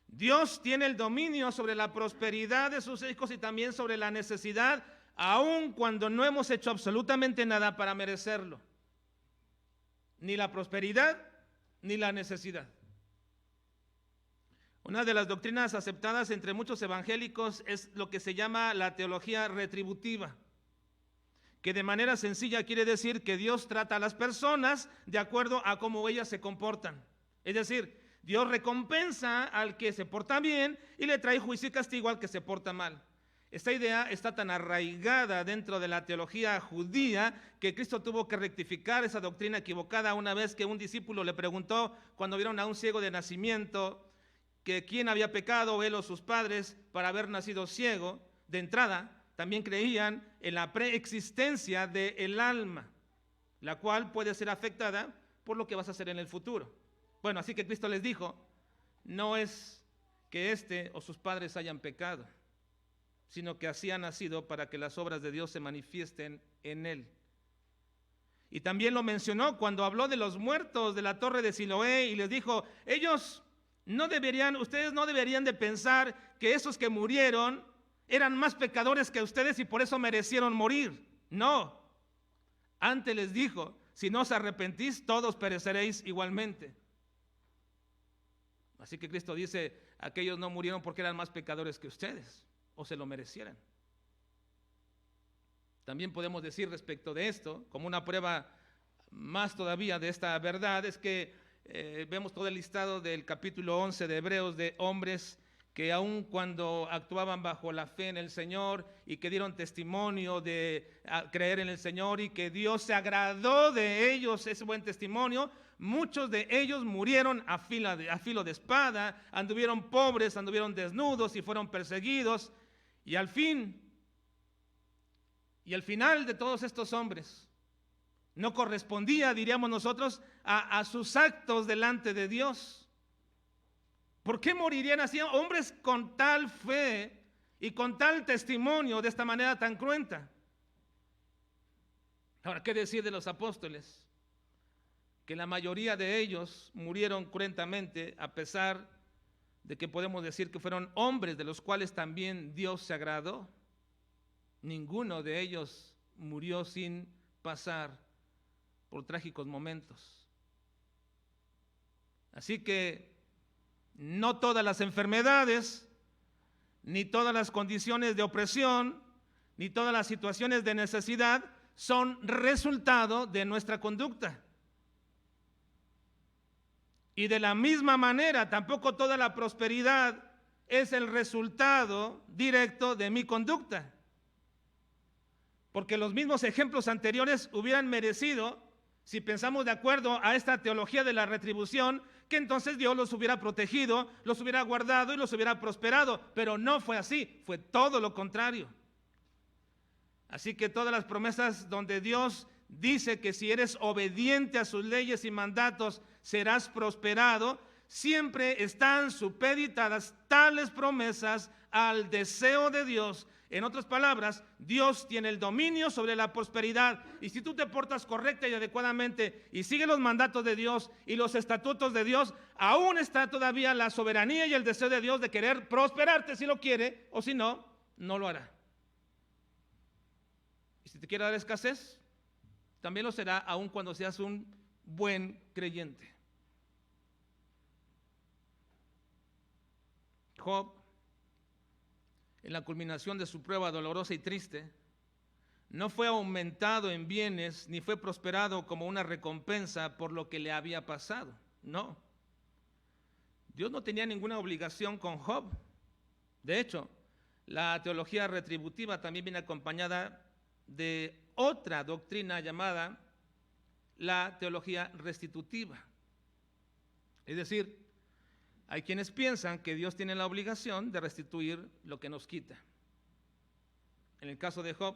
Dios tiene el dominio sobre la prosperidad de sus hijos y también sobre la necesidad, aun cuando no hemos hecho absolutamente nada para merecerlo. Ni la prosperidad, ni la necesidad. Una de las doctrinas aceptadas entre muchos evangélicos es lo que se llama la teología retributiva, que de manera sencilla quiere decir que Dios trata a las personas de acuerdo a cómo ellas se comportan. Es decir, Dios recompensa al que se porta bien y le trae juicio y castigo al que se porta mal. Esta idea está tan arraigada dentro de la teología judía que Cristo tuvo que rectificar esa doctrina equivocada una vez que un discípulo le preguntó, cuando vieron a un ciego de nacimiento, que quién había pecado, él o sus padres, para haber nacido ciego. De entrada, también creían en la preexistencia del alma. la cual puede ser afectada por lo que vas a hacer en el futuro. Bueno, así que Cristo les dijo, no es que éste o sus padres hayan pecado, sino que así ha nacido para que las obras de Dios se manifiesten en él. Y también lo mencionó cuando habló de los muertos de la torre de Siloé y les dijo, ustedes no deberían de pensar que esos que murieron eran más pecadores que ustedes y por eso merecieron morir. No, antes les dijo, si no os arrepentís, todos pereceréis igualmente. Así que Cristo dice, aquellos no murieron porque eran más pecadores que ustedes o se lo merecieran. También podemos decir respecto de esto, como una prueba más todavía de esta verdad, es que vemos todo el listado del capítulo 11 de Hebreos de hombres que aun cuando actuaban bajo la fe en el Señor y que dieron testimonio de creer en el Señor y que Dios se agradó de ellos ese buen testimonio, muchos de ellos murieron a filo de espada, anduvieron pobres, anduvieron desnudos y fueron perseguidos. Y al final de todos estos hombres no correspondía, diríamos nosotros, a sus actos delante de Dios. ¿Por qué morirían así hombres con tal fe y con tal testimonio de esta manera tan cruenta? Ahora, ¿qué decir de los apóstoles? Que la mayoría de ellos murieron cruentamente, a pesar de que podemos decir que fueron hombres de los cuales también Dios se agradó. Ninguno de ellos murió sin pasar por trágicos momentos. Así que no todas las enfermedades, ni todas las condiciones de opresión, ni todas las situaciones de necesidad son resultado de nuestra conducta. Y de la misma manera, tampoco toda la prosperidad es el resultado directo de mi conducta. Porque los mismos ejemplos anteriores hubieran merecido, si pensamos de acuerdo a esta teología de la retribución, que entonces Dios los hubiera protegido, los hubiera guardado y los hubiera prosperado. Pero no fue así, fue todo lo contrario. Así que todas las promesas donde Dios dice que si eres obediente a sus leyes y mandatos serás prosperado, siempre están supeditadas tales promesas al deseo de Dios. En otras palabras, Dios tiene el dominio sobre la prosperidad, y si tú te portas correcta y adecuadamente y sigues los mandatos de Dios y los estatutos de Dios, aún está todavía la soberanía y el deseo de Dios de querer prosperarte si lo quiere, o si no, no lo hará. Y si te quiere dar escasez, también lo será aún cuando seas un buen creyente. Job, en la culminación de su prueba dolorosa y triste, no fue aumentado en bienes ni fue prosperado como una recompensa por lo que le había pasado. No. Dios no tenía ninguna obligación con Job. De hecho, la teología retributiva también viene acompañada de otra doctrina llamada la teología restitutiva. Es decir, hay quienes piensan que Dios tiene la obligación de restituir lo que nos quita. En el caso de Job,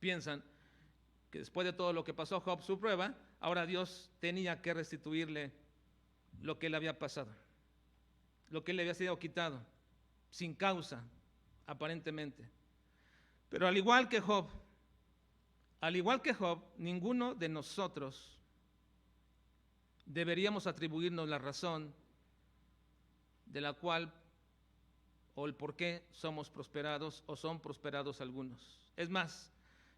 piensan que después de todo lo que pasó Job, su prueba, ahora Dios tenía que restituirle lo que le había pasado, lo que le había sido quitado, sin causa, aparentemente. Pero al igual que Job, ninguno de nosotros deberíamos atribuirnos la razón de la cual o el por qué somos prosperados o son prosperados algunos. Es más,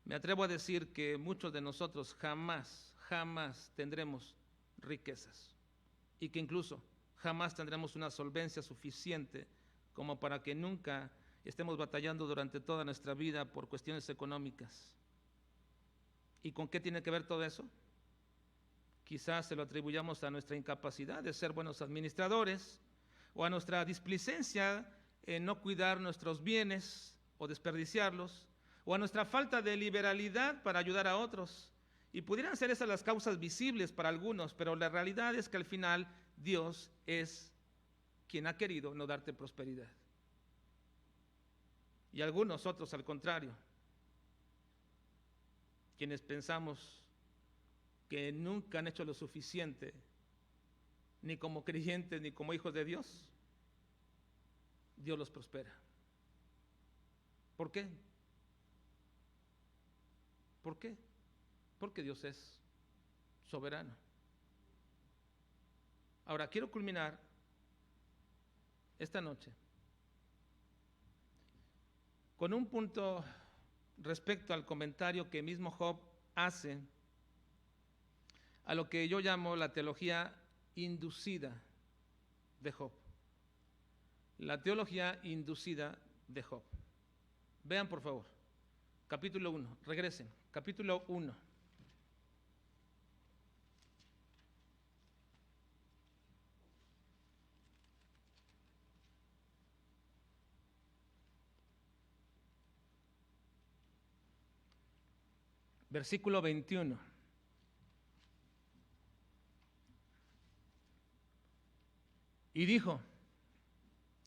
me atrevo a decir que muchos de nosotros jamás tendremos riquezas y que incluso jamás tendremos una solvencia suficiente como para que nunca estemos batallando durante toda nuestra vida por cuestiones económicas. ¿Y con qué tiene que ver todo eso? Quizás se lo atribuyamos a nuestra incapacidad de ser buenos administradores, o a nuestra displicencia en no cuidar nuestros bienes o desperdiciarlos, o a nuestra falta de liberalidad para ayudar a otros. Y pudieran ser esas las causas visibles para algunos, pero la realidad es que al final Dios es quien ha querido no darte prosperidad. Y algunos otros, al contrario, quienes pensamos que nunca han hecho lo suficiente, ni como creyentes, ni como hijos de Dios, Dios los prospera. ¿Por qué? ¿Por qué? Porque Dios es soberano. Ahora, quiero culminar esta noche con un punto respecto al comentario que mismo Job hace a lo que yo llamo la teología inducida de Job. La teología inducida de Job. Vean por favor, capítulo 1, regresen, capítulo 1. Versículo 21. Y dijo,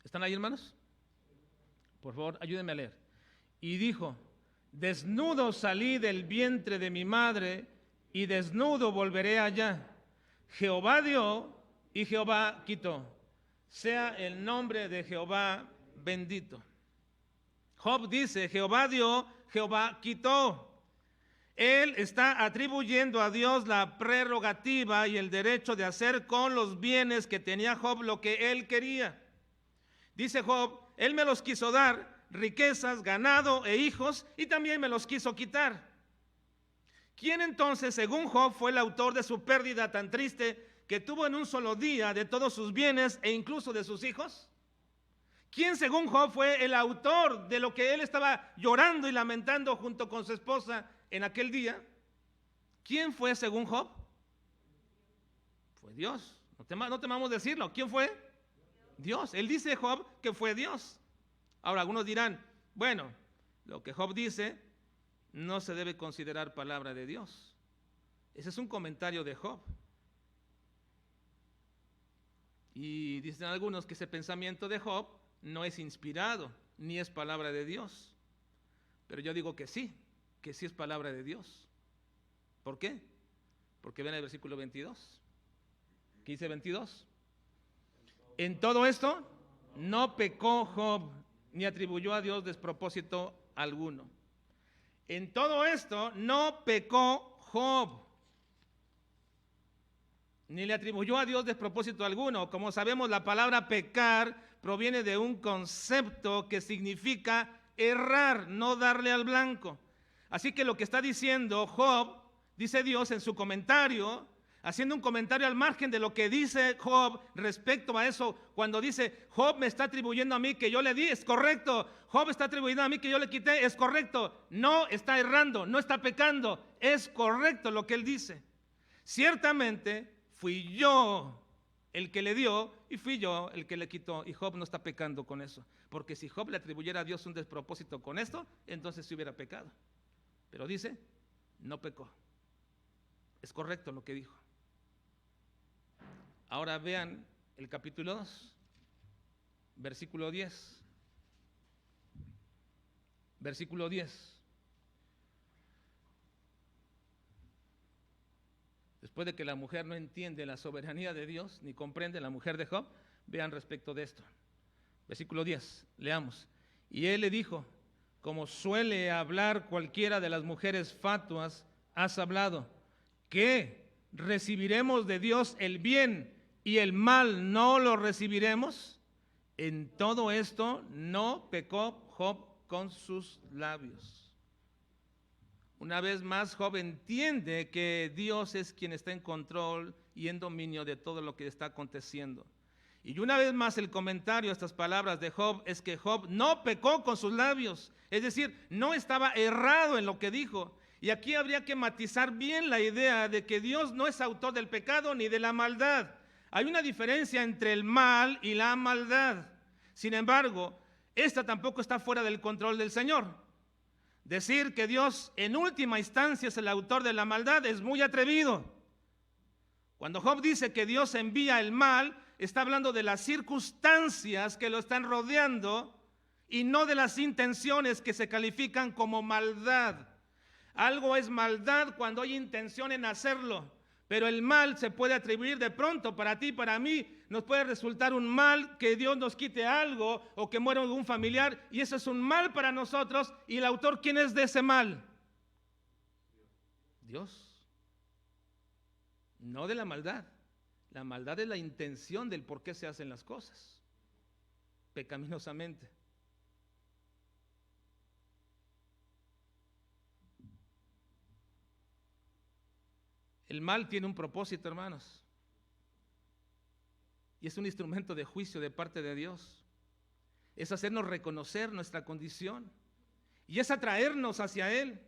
¿están ahí, hermanos? Por favor, ayúdenme a leer. Y dijo, desnudo salí del vientre de mi madre y desnudo volveré allá. Jehová dio y Jehová quitó. Sea el nombre de Jehová bendito. Job dice, Jehová dio, Jehová quitó. Él está atribuyendo a Dios la prerrogativa y el derecho de hacer con los bienes que tenía Job lo que él quería. Dice Job, él me los quiso dar, riquezas, ganado e hijos, y también me los quiso quitar. ¿Quién entonces, según Job, fue el autor de su pérdida tan triste que tuvo en un solo día de todos sus bienes e incluso de sus hijos? ¿Quién, según Job, fue el autor de lo que él estaba llorando y lamentando junto con su esposa en aquel día? ¿Quién fue según Job? Fue Dios. No temamos decirlo. ¿Quién fue? Dios. Él dice Job que fue Dios. Ahora algunos dirán, bueno, lo que Job dice no se debe considerar palabra de Dios. Ese es un comentario de Job. Y dicen algunos que ese pensamiento de Job no es inspirado, ni es palabra de Dios. Pero yo digo que sí es palabra de Dios. ¿Por qué? Porque ven el versículo 22. ¿Qué dice 22? En todo esto no pecó Job, ni atribuyó a Dios despropósito alguno. En todo esto no pecó Job, ni le atribuyó a Dios despropósito alguno. Como sabemos, la palabra pecar proviene de un concepto que significa errar, no darle al blanco. Así que lo que está diciendo Job, dice Dios en su comentario, haciendo un comentario al margen de lo que dice Job respecto a eso, cuando dice, Job me está atribuyendo a mí que yo le di, es correcto. Job está atribuyendo a mí que yo le quité, es correcto. No está errando, no está pecando, es correcto lo que él dice. Ciertamente fui yo el que le dio y fui yo el que le quitó, y Job no está pecando con eso, porque si Job le atribuyera a Dios un despropósito con esto, entonces sí hubiera pecado. Pero dice, no pecó. Es correcto lo que dijo. Ahora vean el capítulo 2, versículo 10. Versículo 10. Después de que la mujer no entiende la soberanía de Dios, ni comprende la mujer de Job, vean respecto de esto. Versículo 10, leamos. Y él le dijo, como suele hablar cualquiera de las mujeres fatuas, has hablado, ¿qué? ¿Recibiremos de Dios el bien y el mal no lo recibiremos? En todo esto no pecó Job con sus labios. Una vez más, Job entiende que Dios es quien está en control y en dominio de todo lo que está aconteciendo. Y una vez más el comentario a estas palabras de Job es que Job no pecó con sus labios, es decir, no estaba errado en lo que dijo. Y aquí habría que matizar bien la idea de que Dios no es autor del pecado ni de la maldad. Hay una diferencia entre el mal y la maldad. Sin embargo, esta tampoco está fuera del control del Señor. Decir que Dios en última instancia es el autor de la maldad es muy atrevido. Cuando Job dice que Dios envía el mal, está hablando de las circunstancias que lo están rodeando y no de las intenciones que se califican como maldad. Algo es maldad cuando hay intención en hacerlo, pero el mal se puede atribuir de pronto para ti, para mí. Nos puede resultar un mal que Dios nos quite algo o que muera un familiar, y eso es un mal para nosotros. ¿Y el autor quién es de ese mal? Dios. No de la maldad. La maldad es la intención del por qué se hacen las cosas pecaminosamente. El mal tiene un propósito, hermanos, y es un instrumento de juicio de parte de Dios. Es hacernos reconocer nuestra condición y es atraernos hacia Él.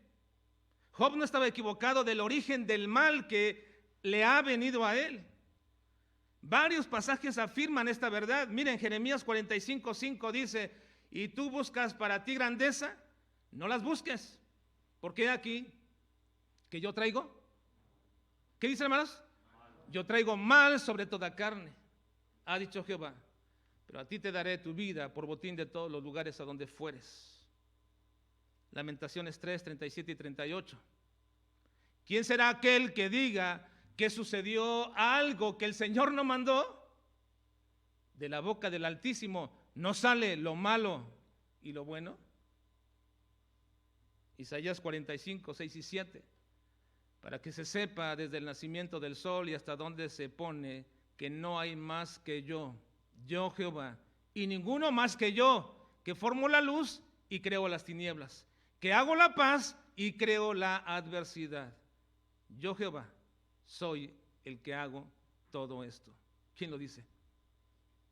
Job no estaba equivocado del origen del mal que le ha venido a él. Varios pasajes afirman esta verdad. Miren, Jeremías 45:5 dice: y tú buscas para ti grandeza, no las busques, porque aquí que yo traigo, ¿qué dice, hermanos? Yo traigo mal sobre toda carne, ha dicho Jehová, pero a ti te daré tu vida por botín de todos los lugares a donde fueres. Lamentaciones 3, 37 y 38. ¿Quién será aquel que diga que sucedió algo que el Señor no mandó? De la boca del Altísimo no sale lo malo y lo bueno. Isaías 45, 6 y 7. Para que se sepa desde el nacimiento del sol y hasta donde se pone, que no hay más que yo Jehová, y ninguno más que yo, que formo la luz y creo las tinieblas, que hago la paz y creo la adversidad. Yo Jehová soy el que hago todo esto. ¿Quién lo dice?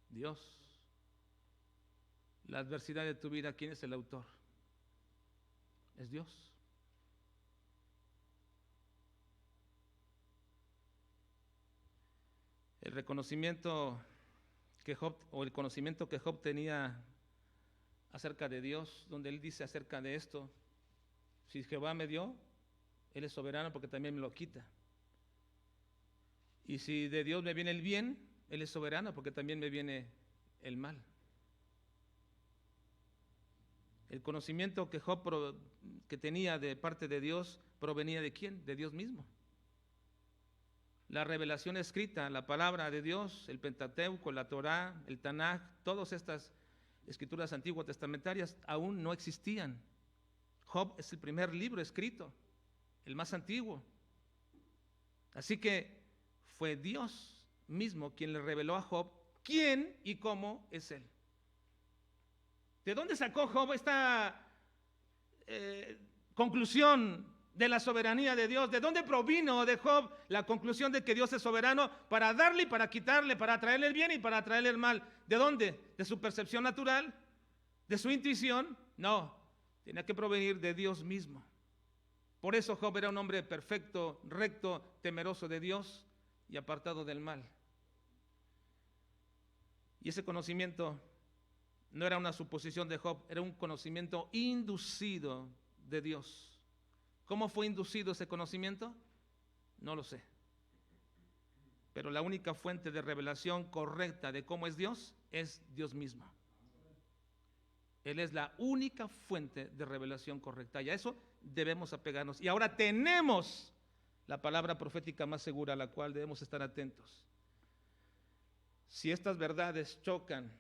Dios. La adversidad de tu vida, ¿quién es el autor? Es Dios. El reconocimiento que Job, o el conocimiento que Job tenía acerca de Dios, donde él dice acerca de esto: si Jehová me dio, Él es soberano porque también me lo quita. Y si de Dios me viene el bien, Él es soberano porque también me viene el mal. El conocimiento que Job que tenía de parte de Dios provenía ¿de quién? De Dios mismo. La revelación escrita, la palabra de Dios, el Pentateuco, la Torá, el Tanaj, todas estas escrituras antiguas testamentarias aún no existían. Job es el primer libro escrito, el más antiguo. Así que fue Dios mismo quien le reveló a Job quién y cómo es él. ¿De dónde sacó Job esta conclusión de la soberanía de Dios? ¿De dónde provino de Job la conclusión de que Dios es soberano para darle y para quitarle, para traerle el bien y para traerle el mal? ¿De dónde? ¿De su percepción natural? ¿De su intuición? No, tenía que provenir de Dios mismo. Por eso Job era un hombre perfecto, recto, temeroso de Dios y apartado del mal. Y ese conocimiento no era una suposición de Job, era un conocimiento inducido de Dios. ¿Cómo fue inducido ese conocimiento? No lo sé. Pero la única fuente de revelación correcta de cómo es Dios es Dios mismo. Él es la única fuente de revelación correcta, y a eso debemos apegarnos. Y ahora tenemos la palabra profética más segura a la cual debemos estar atentos. Si estas verdades chocan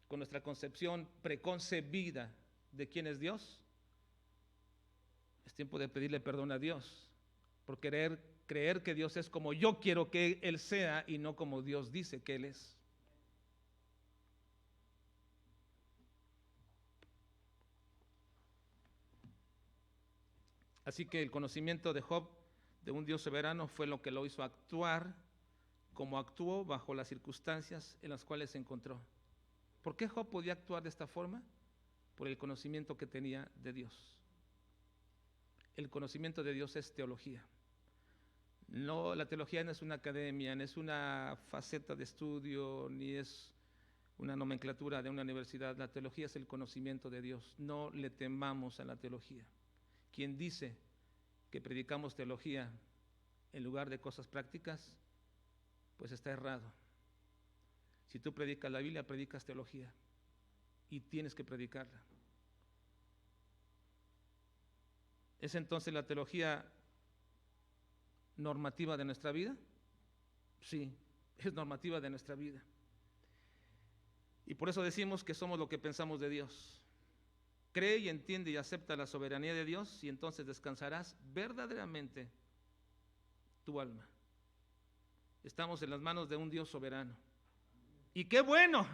con nuestra concepción preconcebida de quién es Dios, es tiempo de pedirle perdón a Dios por creer que Dios es como yo quiero que Él sea y no como Dios dice que Él es. Así que el conocimiento de Job de un Dios soberano fue lo que lo hizo actuar como actuó bajo las circunstancias en las cuales se encontró. ¿Por qué Job podía actuar de esta forma? Por el conocimiento que tenía de Dios. El conocimiento de Dios es teología. No, la teología no es una academia, no es una faceta de estudio, ni es una nomenclatura de una universidad. La teología es el conocimiento de Dios. No le temamos a la teología. Quien dice que predicamos teología en lugar de cosas prácticas, pues está errado. Si tú predicas la Biblia, predicas teología y tienes que predicarla. ¿Es entonces la teología normativa de nuestra vida? Sí, es normativa de nuestra vida. Y por eso decimos que somos lo que pensamos de Dios. Cree y entiende y acepta la soberanía de Dios y entonces descansarás verdaderamente tu alma. Estamos en las manos de un Dios soberano. Y qué bueno,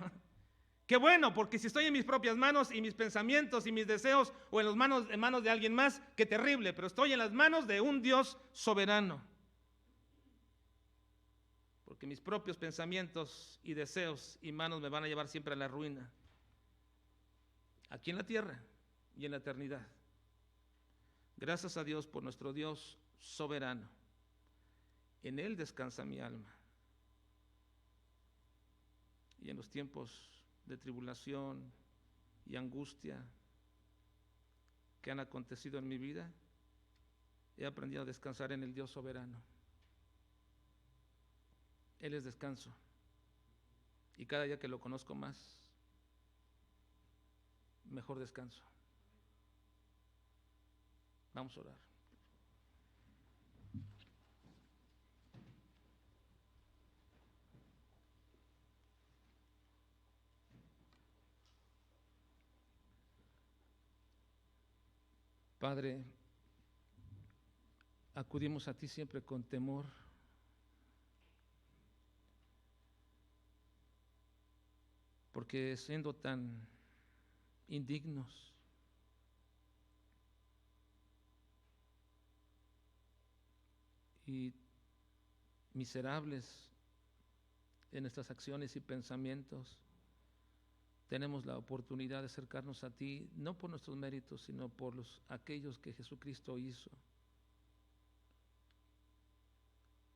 porque si estoy en mis propias manos y mis pensamientos y mis deseos o en manos de alguien más, qué terrible, pero estoy en las manos de un Dios soberano. Porque mis propios pensamientos y deseos y manos me van a llevar siempre a la ruina, aquí en la tierra y en la eternidad. Gracias a Dios por nuestro Dios soberano. En Él descansa mi alma. Y en los tiempos de tribulación y angustia que han acontecido en mi vida, he aprendido a descansar en el Dios soberano. Él es descanso. Y cada día que lo conozco más, mejor descanso. Vamos a orar. Padre, acudimos a ti siempre con temor, porque siendo tan indignos, y miserables en nuestras acciones y pensamientos, tenemos la oportunidad de acercarnos a ti, no por nuestros méritos, sino por aquellos que Jesucristo hizo.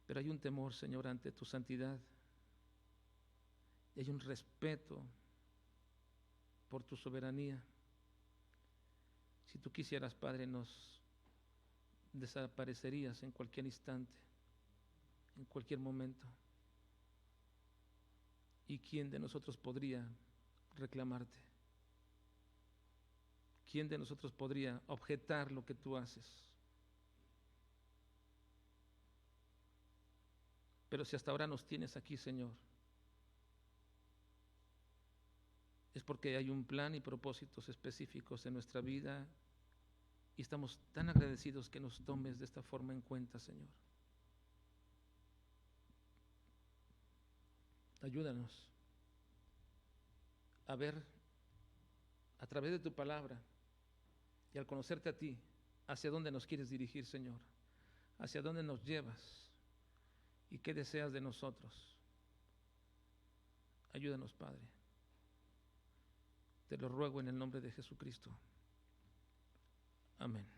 Pero hay un temor, Señor, ante tu santidad, y hay un respeto por tu soberanía. Si tú quisieras, Padre, nos desaparecerías en cualquier instante, en cualquier momento. ¿Y quién de nosotros podría reclamarte? ¿Quién de nosotros podría objetar lo que tú haces? Pero si hasta ahora nos tienes aquí, Señor, es porque hay un plan y propósitos específicos en nuestra vida y estamos tan agradecidos que nos tomes de esta forma en cuenta, Señor. Ayúdanos a ver a través de tu palabra y al conocerte a ti, hacia dónde nos quieres dirigir, Señor, hacia dónde nos llevas y qué deseas de nosotros. Ayúdanos, Padre. Te lo ruego en el nombre de Jesucristo. Amén.